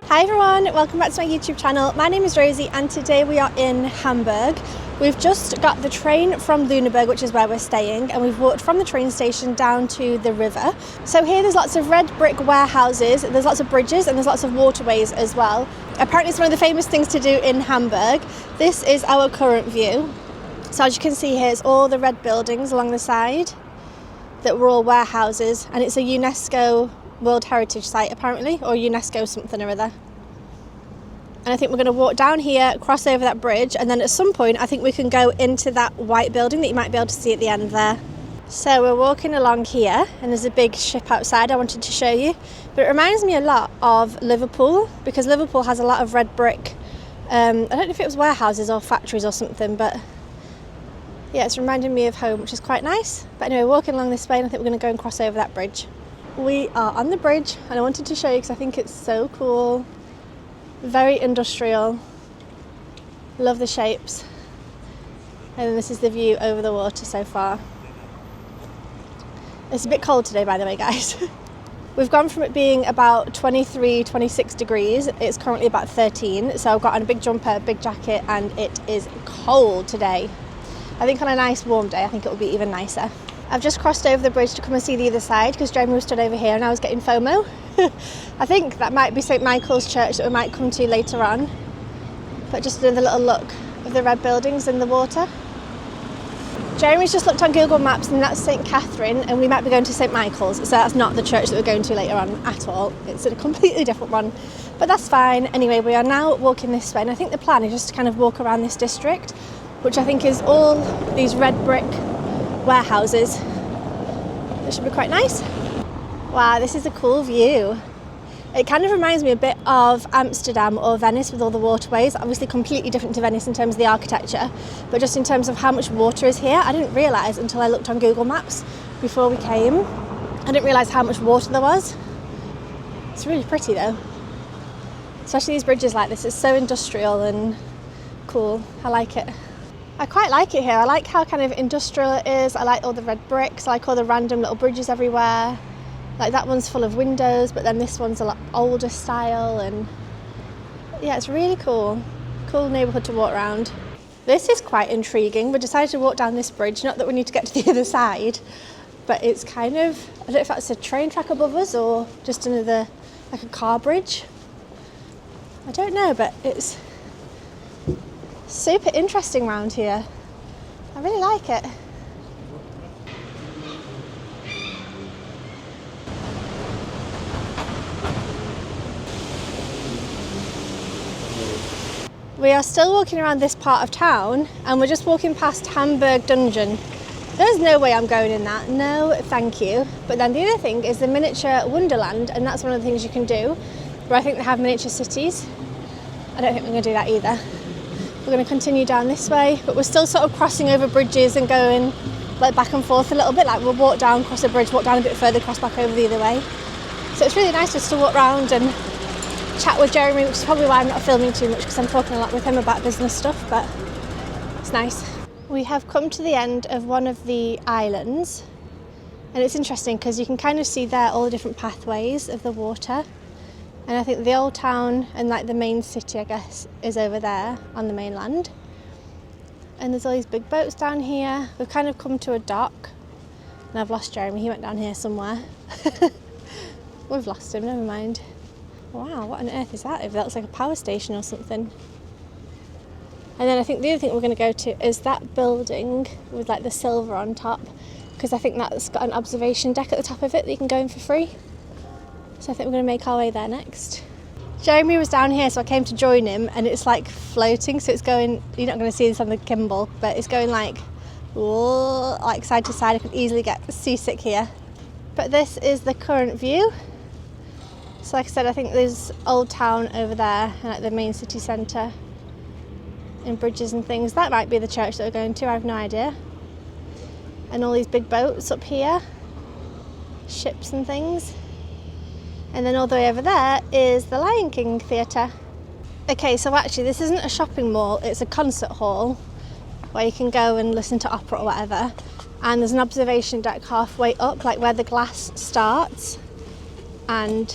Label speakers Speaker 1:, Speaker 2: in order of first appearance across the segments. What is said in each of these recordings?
Speaker 1: Hi everyone, welcome back to my YouTube channel. My name is Rosie and today we are in Hamburg. We've just got the train from Lüneburg, which is where we're staying, and we've walked from the train station down to the river. So here there's lots of red brick warehouses, there's lots of bridges and there's lots of waterways as well. Apparently it's one of the famous things to do in Hamburg. This is our current view. So as you can see here, it's all the red buildings along the side that were all warehouses, and it's a UNESCO World Heritage Site apparently, or UNESCO something or other. And I think we're going to walk down here, cross over that bridge, and then at some point I think we can go into that white building that you might be able to see at the end there. So we're walking along here and there's a big ship outside I wanted to show you, but it reminds me a lot of Liverpool, because Liverpool has a lot of red brick, I don't know if it was warehouses or factories or something, but yeah, it's reminding me of home, which is quite nice. But anyway, walking along this way and I think we're going to go and cross over that bridge. We are on the bridge and I wanted to show you because I think it's so cool. Very industrial. Love the shapes. And this is the view over the water so far. It's a bit cold today, by the way, guys. We've gone from it being about 23, 26 degrees. It's currently about 13. So I've got on a big jumper, big jacket, and it is cold today. I think on a nice warm day, I think it will be even nicer. I've just crossed over the bridge to come and see the other side because Jeremy was stood over here and I was getting FOMO. I think that might be St Michael's Church that we might come to later on. But just another little look of the red buildings and the water. Jeremy's just looked on Google Maps and that's St Catherine, and we might be going to St Michael's. So that's not the church that we're going to later on at all. It's a completely different one. But that's fine. Anyway, we are now walking this way and I think the plan is just to kind of walk around this district, which I think is all these red brick warehouses. It should be quite nice. Wow, this is a cool view. It kind of reminds me a bit of Amsterdam or Venice with all the waterways. Obviously completely different to Venice in terms of the architecture, but just in terms of how much water is here. I didn't realise until I looked on Google Maps before we came. I didn't realise how much water there was. It's really pretty though. Especially these bridges like this. It's so industrial and cool. I like it. I quite like it here. I like how kind of industrial it is. I like all the red bricks. I like all the random little bridges everywhere. Like that one's full of windows, but then this one's a lot older style, and yeah, it's really cool. Cool neighbourhood to walk around. This is quite intriguing. We decided to walk down this bridge, not that we need to get to the other side, but it's kind of, I don't know if that's a train track above us or just another, like a car bridge. I don't know, but it's super interesting round here. I really like it. We are still walking around this part of town and we're just walking past Hamburg Dungeon. There's no way I'm going in that, no thank you. But then the other thing is the miniature wonderland, and that's one of the things you can do, where I think they have miniature cities. I don't think we're going to do that either. We're going to continue down this way, but we're still sort of crossing over bridges and going like back and forth a little bit. Like we'll walk down, cross a bridge, walk down a bit further, cross back over the other way. So it's really nice just to walk around and chat with Jeremy, which is probably why I'm not filming too much, because I'm talking a lot with him about business stuff, but it's nice. We have come to the end of one of the islands, and it's interesting because you can kind of see there all the different pathways of the water. And I think the old town and like the main city, I guess, is over there on the mainland. And there's all these big boats down here. We've kind of come to a dock. And I've lost Jeremy, he went down here somewhere. We've lost him, never mind. Wow, what on earth is that over there? That looks like a power station or something. And then I think the other thing we're going to go to is that building with like the silver on top, because I think that's got an observation deck at the top of it that you can go in for free. So I think we're going to make our way there next. Jeremy was down here, so I came to join him, and it's like floating, so it's going, you're not going to see this on the gimbal, but it's going like, whoa, like side to side. I could easily get seasick here. But this is the current view. So like I said, I think there's Old Town over there, and like the main city centre, and bridges and things. That might be the church that we're going to, I have no idea. And all these big boats up here, ships and things. And then all the way over there is the Lion King Theatre. Okay, so actually this isn't a shopping mall, it's a concert hall where you can go and listen to opera or whatever. And there's an observation deck halfway up, like where the glass starts. And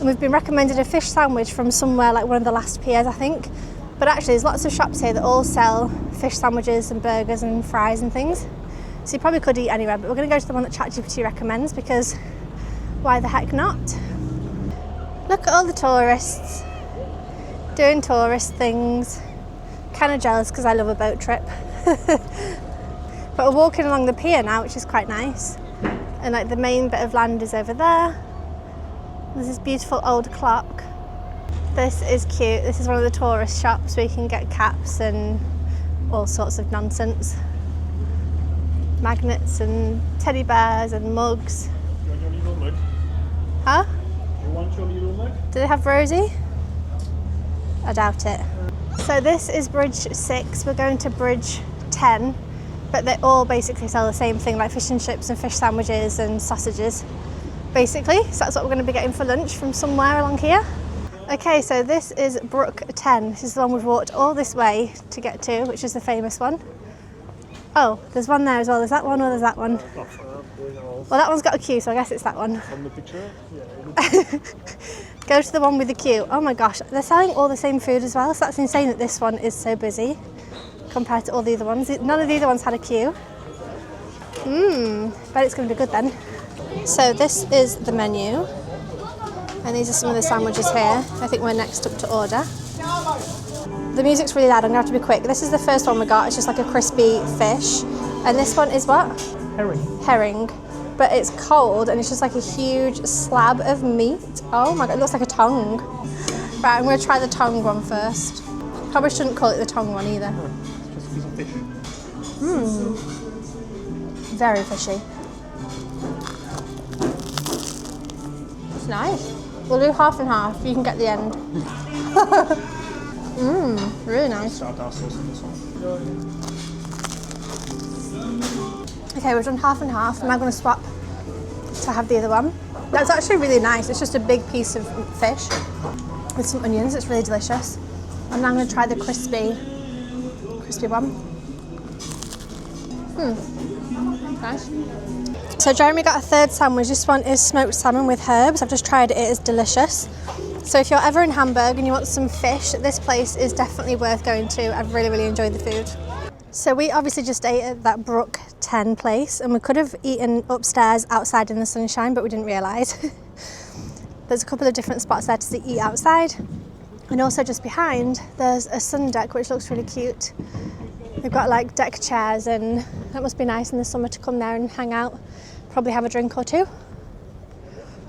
Speaker 1: And we've been recommended a fish sandwich from somewhere like one of the last piers, I think. But actually there's lots of shops here that all sell fish sandwiches and burgers and fries and things. So you probably could eat anywhere, but we're going to go to the one that ChatGPT recommends because why the heck not? Look at all the tourists doing tourist things. Kind of jealous because I love a boat trip. But we're walking along the pier now, which is quite nice. And like the main bit of land is over there. There's this beautiful old clock. This is cute. This is one of the tourist shops where you can get caps and all sorts of nonsense. Magnets and teddy bears and mugs.
Speaker 2: You want your little mug?
Speaker 1: Huh?
Speaker 2: You want your little mug?
Speaker 1: Do they have Rosie? I doubt it. So this is Bridge 6. We're going to Bridge 10. But they all basically sell the same thing, like fish and chips and fish sandwiches and sausages, basically. So that's what we're going to be getting for lunch from somewhere along here. Okay, so this is Brücke 10. This is the one we've walked all this way to get to, which is the famous one. Oh, there's one there as well. There's that one or there's that one? Well, that one's got a queue, so I guess it's that one.
Speaker 2: From the picture? Yeah.
Speaker 1: Go to the one with the queue. Oh my gosh, they're selling all the same food as well, so that's insane that this one is so busy compared to all the other ones. None of the other ones had a queue. Bet it's going to be good then. So this is the menu, and these are some of the sandwiches here. I think we're next up to order. The music's really loud, I'm going to have to be quick. This is the first one we got, it's just like a crispy fish. And this one is what?
Speaker 2: Herring.
Speaker 1: Herring. But it's cold and it's just like a huge slab of meat. Oh my god, it looks like a tongue. Right, I'm going to try the tongue one first. Probably shouldn't call it the tongue one either.
Speaker 2: It's just a piece of fish.
Speaker 1: Very fishy. It's nice. We'll do half and half, you can get the end. Really nice.
Speaker 2: Tartar sauce in this one.
Speaker 1: Okay, we've done half and half. I'm now going to swap to have the other one. That's actually really nice. It's just a big piece of fish with some onions. It's really delicious. And now I'm going to try the crispy one. Nice. So Jeremy got a third sandwich. This one is smoked salmon with herbs. I've just tried it. It is delicious. So if you're ever in Hamburg and you want some fish, this place is definitely worth going to. I've really, really enjoyed the food. So we obviously just ate at that Brücke 10 place, and we could have eaten upstairs outside in the sunshine, but we didn't realise. There's a couple of different spots there to eat outside. And also just behind, there's a sun deck, which looks really cute. They've got like deck chairs, and that must be nice in the summer to come there and hang out, probably have a drink or two.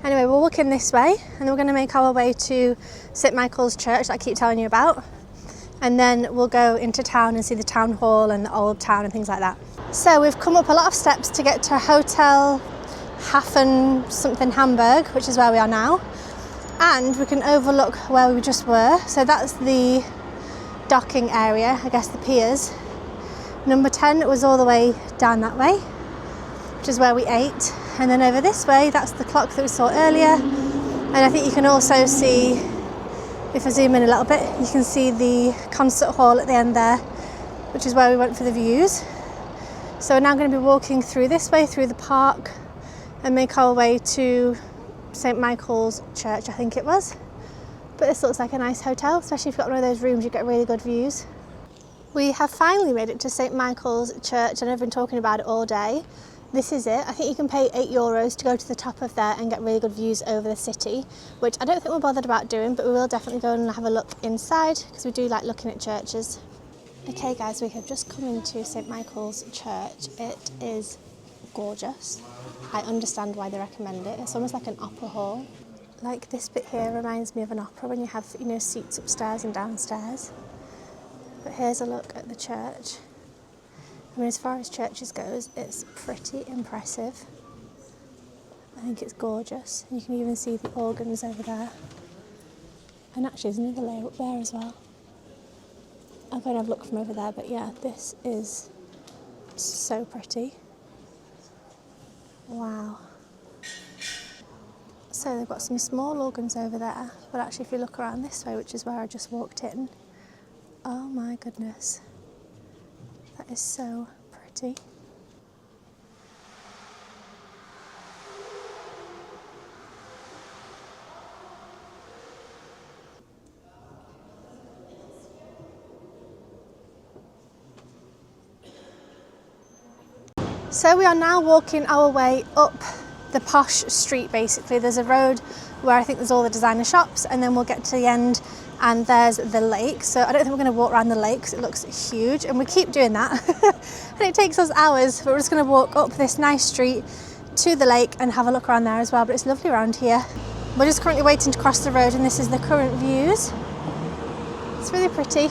Speaker 1: Anyway, we're walking this way, and we're going to make our way to St. Michael's Church that I keep telling you about. And then we'll go into town and see the town hall and the old town and things like that. So we've come up a lot of steps to get to Hotel Hafen something Hamburg, which is where we are now. And we can overlook where we just were. So that's the docking area, I guess the piers. Number 10 was all the way down that way, which is where we ate. And then over this way, that's the clock that we saw earlier. And I think you can also see, if I zoom in a little bit, you can see the concert hall at the end there, which is where we went for the views. So we're now going to be walking through this way, through the park, and make our way to St. Michael's Church, I think it was. But this looks like a nice hotel, especially if you've got one of those rooms, you get really good views. We have finally made it to St. Michael's Church, and I've been talking about it all day. This is it. I think you can pay €8 to go to the top of there and get really good views over the city, which I don't think we're bothered about doing, but we will definitely go and have a look inside because we do like looking at churches. Okay guys, we have just come into St. Michael's Church. It is gorgeous. I understand why they recommend it. It's almost like an opera hall. Like this bit here reminds me of an opera when you have, you know, seats upstairs and downstairs. But here's a look at the church. I mean, as far as churches goes, it's pretty impressive. I think it's gorgeous. You can even see the organs over there. And actually there's another layer up there as well. I'm going to have a look from over there, but yeah, this is so pretty. Wow. So they've got some small organs over there, but actually if you look around this way, which is where I just walked in, oh my goodness. That is so pretty. So we are now walking our way up the posh street basically. There's a road where I think there's all the designer shops, and then we'll get to the end and there's the lake. So I don't think we're going to walk around the lake because it looks huge, and we keep doing that and it takes us hours, but we're just going to walk up this nice street to the lake and have a look around there as well. But it's lovely around here. We're just currently waiting to cross the road, and this is the current views. It's really pretty.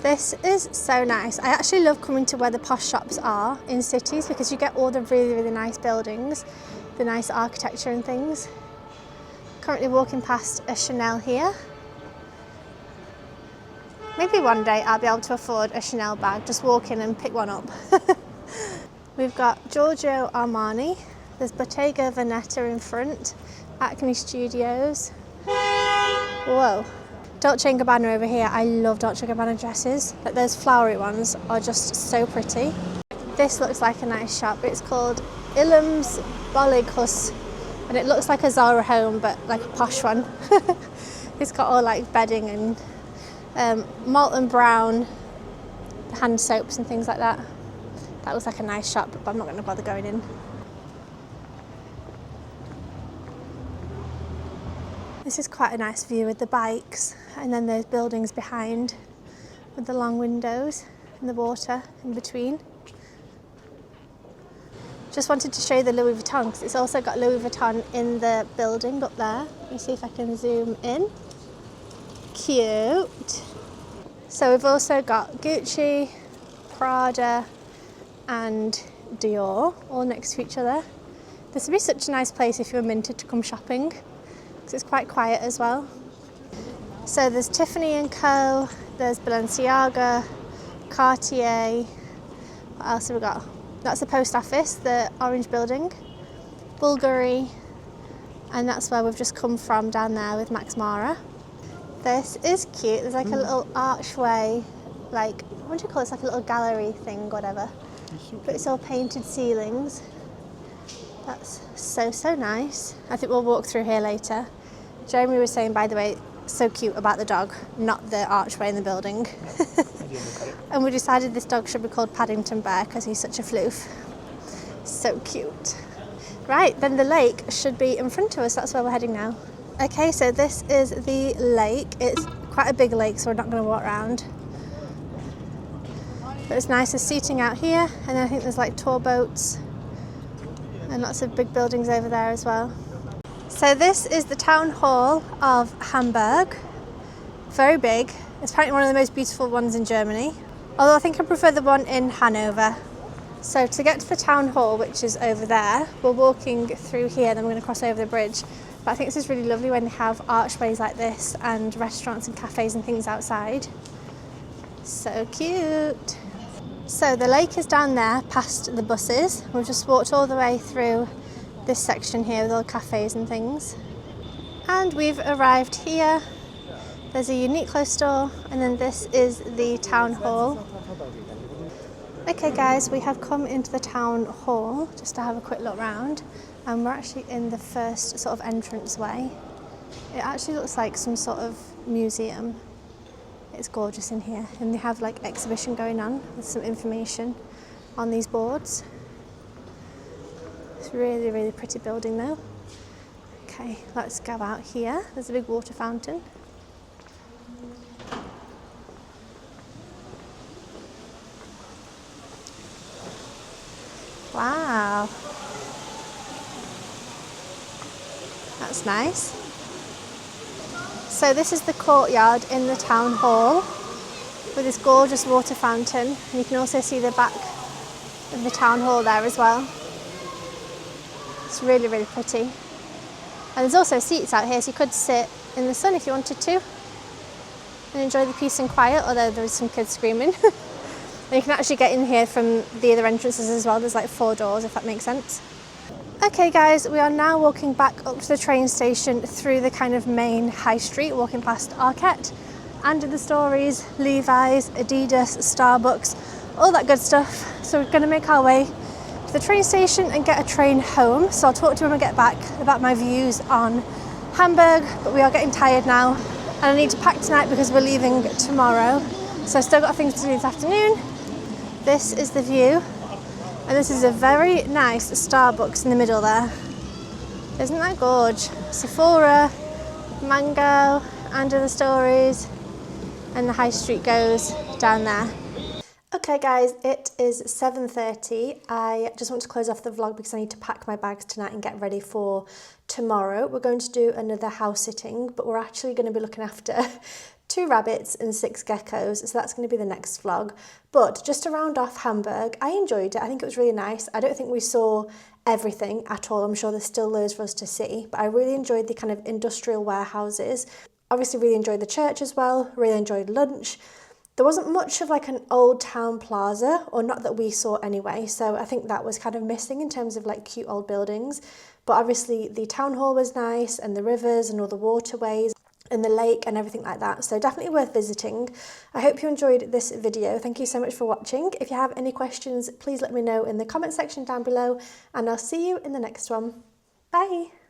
Speaker 1: This is so nice. I actually love coming to where the posh shops are in cities because you get all the really, really nice buildings, the nice architecture and things. Currently walking past a Chanel here. Maybe one day I'll be able to afford a Chanel bag, just walk in and pick one up. We've got Giorgio Armani, there's Bottega Veneta in front, Acne Studios. Whoa. Dolce & Gabbana over here. I love Dolce & Gabbana dresses. Like those flowery ones are just so pretty. This looks like a nice shop. It's called Ilham's Bolighus, and it looks like a Zara home but like a posh one. It's got all like bedding and malt and brown hand soaps and things like that. That looks like a nice shop, but I'm not going to bother going in. This is quite a nice view with the bikes, and then those buildings behind with the long windows and the water in between. Just wanted to show you the Louis Vuitton because it's also got Louis Vuitton in the building up there. Let me see if I can zoom in. Cute. So we've also got Gucci, Prada and Dior all next to each other. This would be such a nice place if you were minted to come shopping, because it's quite quiet as well. So there's Tiffany & Co, there's Balenciaga, Cartier. What else have we got? That's the post office, the orange building. Bulgari, and that's where we've just come from down there with Max Mara. This is cute. There's like a little archway, like, what do you call it? It's like a little gallery thing, whatever. But it's all painted ceilings. That's so nice. I think we'll walk through here later. Jeremy was saying, by the way, so cute about the dog, not the archway in the building. And we decided this dog should be called Paddington Bear because he's such a floof. So cute. Right, then the lake should be in front of us. That's where we're heading now. Okay, so this is the lake. It's quite a big lake, so we're not going to walk around. But it's nice. There's seating out here, and then I think there's like tour boats and lots of big buildings over there as well. So this is the town hall of Hamburg. Very big. It's apparently one of the most beautiful ones in Germany. Although I think I prefer the one in Hanover. So to get to the town hall, which is over there, we're walking through here, then we're going to cross over the bridge. But I think this is really lovely when they have archways like this and restaurants and cafes and things outside. So cute. So the lake is down there past the buses. We've just walked all the way through this section here with all the cafes and things. And we've arrived here. There's a Uniqlo store, and then this is the town hall. Okay guys, we have come into the town hall just to have a quick look round, and we're actually in the first sort of entrance way. It actually looks like some sort of museum. It's gorgeous in here, and they have like exhibition going on with some information on these boards. It's really, really pretty building though. Okay, let's go out here. There's a big water fountain. Wow, that's nice. So this is the courtyard in the town hall with this gorgeous water fountain, and you can also see the back of the town hall there as well. It's really, really pretty. And there's also seats out here, so you could sit in the sun if you wanted to and enjoy the peace and quiet, although there is some kids screaming. And you can actually get in here from the other entrances as well. There's like 4 doors, if that makes sense. Okay guys, we are now walking back up to the train station through the kind of main high street, walking past Arquette, And in the stories, Levi's, Adidas, Starbucks, all that good stuff. So we're going to make our way to the train station and get a train home. So I'll talk to you when I get back about my views on Hamburg, but we are getting tired now and I need to pack tonight because we're leaving tomorrow. So I've still got things to do this afternoon. This is the view And this is a very nice Starbucks in the middle there. Isn't that gorge? Sephora, Mango, Under the Stories, and the high street goes down there. Okay guys, it is 7:30. I just want to close off the vlog because I need to pack my bags tonight and get ready for tomorrow. We're going to do another house sitting, but we're actually going to be looking after 2 rabbits and 6 geckos, so that's going to be the next vlog. But just to round off Hamburg, I enjoyed it. I think it was really nice. I don't think we saw everything at all. I'm sure there's still loads for us to see, but I really enjoyed the kind of industrial warehouses. Obviously really enjoyed the church as well, really enjoyed lunch. There wasn't much of like an old town plaza, or not that we saw anyway, so I think that was kind of missing in terms of like cute old buildings. But obviously the town hall was nice, and the rivers and all the waterways and the lake and everything like that, so definitely worth visiting. I hope you enjoyed this video. Thank you so much for watching. If you have any questions, please let me know in the comment section down below, and I'll see you in the next one. Bye!